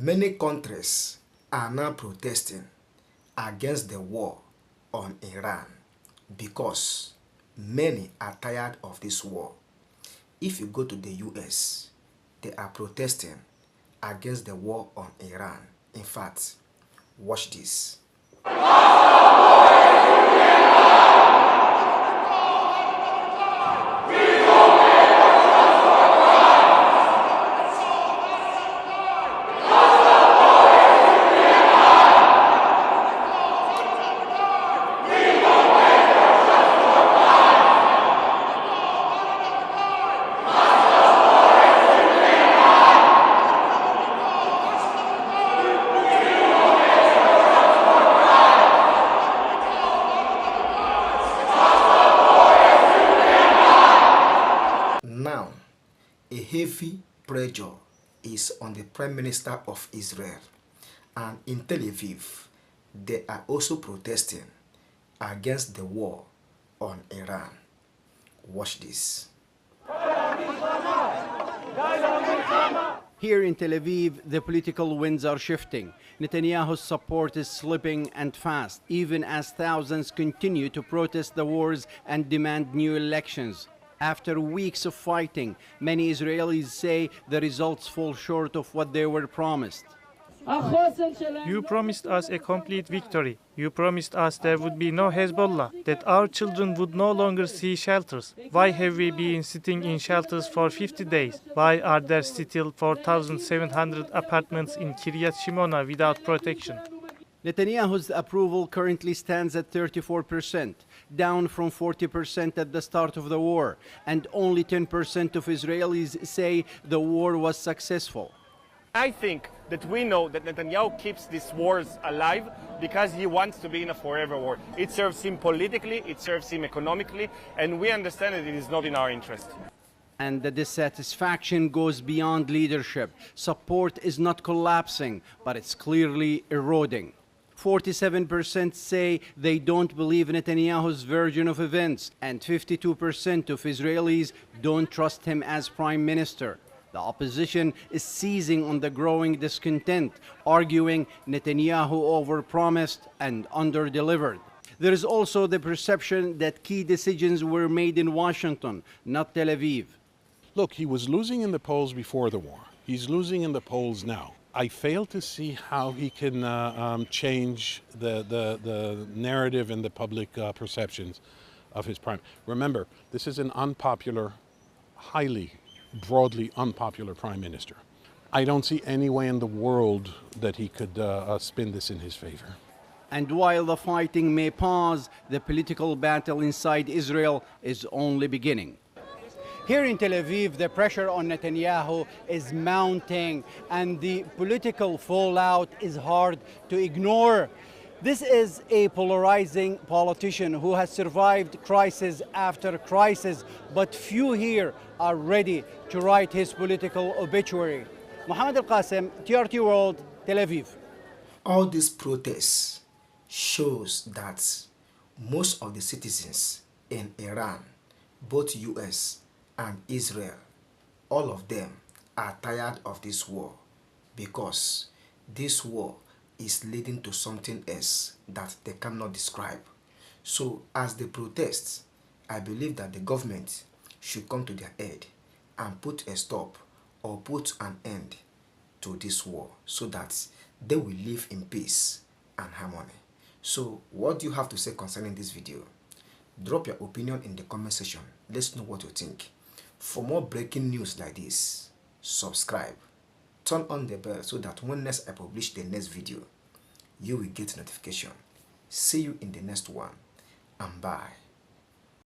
Many countries are now protesting against the war on Iran because many are tired of this war. If you go to the US, they are protesting against the war on Iran. In fact, watch this. Now, a heavy pressure is on the Prime Minister of Israel, and in Tel Aviv, they are also protesting against the war on Iran. Watch this. Here in Tel Aviv, the political winds are shifting. Netanyahu's support is slipping and fast, even as thousands continue to protest the wars and demand new elections. After weeks of fighting, many Israelis say the results fall short of what they were promised. You promised us a complete victory. You promised us there would be no Hezbollah, that our children would no longer see shelters. Why have we been sitting in shelters for 50 days? Why are there still 4,700 apartments in Kiryat Shimona without protection? Netanyahu's approval currently stands at 34%, down from 40% at the start of the war, and only 10% of Israelis say the war was successful. I think that we know that Netanyahu keeps these wars alive because he wants to be in a forever war. It serves him politically, it serves him economically, and we understand that it is not in our interest. And the dissatisfaction goes beyond leadership. Support is not collapsing, but it's clearly eroding. 47% say they don't believe Netanyahu's version of events, and 52% of Israelis don't trust him as prime minister. The opposition is seizing on the growing discontent, arguing Netanyahu overpromised and underdelivered. There is also the perception that key decisions were made in Washington, not Tel Aviv. Look, he was losing in the polls before the war. He's losing in the polls now. I fail to see how he can change the narrative and the public perceptions of his prime. Remember, this is an unpopular, broadly unpopular prime minister. I don't see any way in the world that he could spin this in his favor. And while the fighting may pause, the political battle inside Israel is only beginning. Here in Tel Aviv, the pressure on Netanyahu is mounting, and the political fallout is hard to ignore. This is a polarizing politician who has survived crisis after crisis, but few here are ready to write his political obituary. Mohammed Al-Qasim, TRT World, Tel Aviv. All these protests shows that most of the citizens in Iran, both US and Israel, all of them are tired of this war because this war is leading to something else that they cannot describe. So as they protest, I believe that the government should come to their aid and put a stop or put an end to this war so that they will live in peace and harmony. So what do you have to say concerning this video? Drop your opinion in the comment section. Let's know what you think. For more breaking news like this, subscribe, turn on the bell so that when next I publish the next video, you will get notification. See you in the next one, and bye.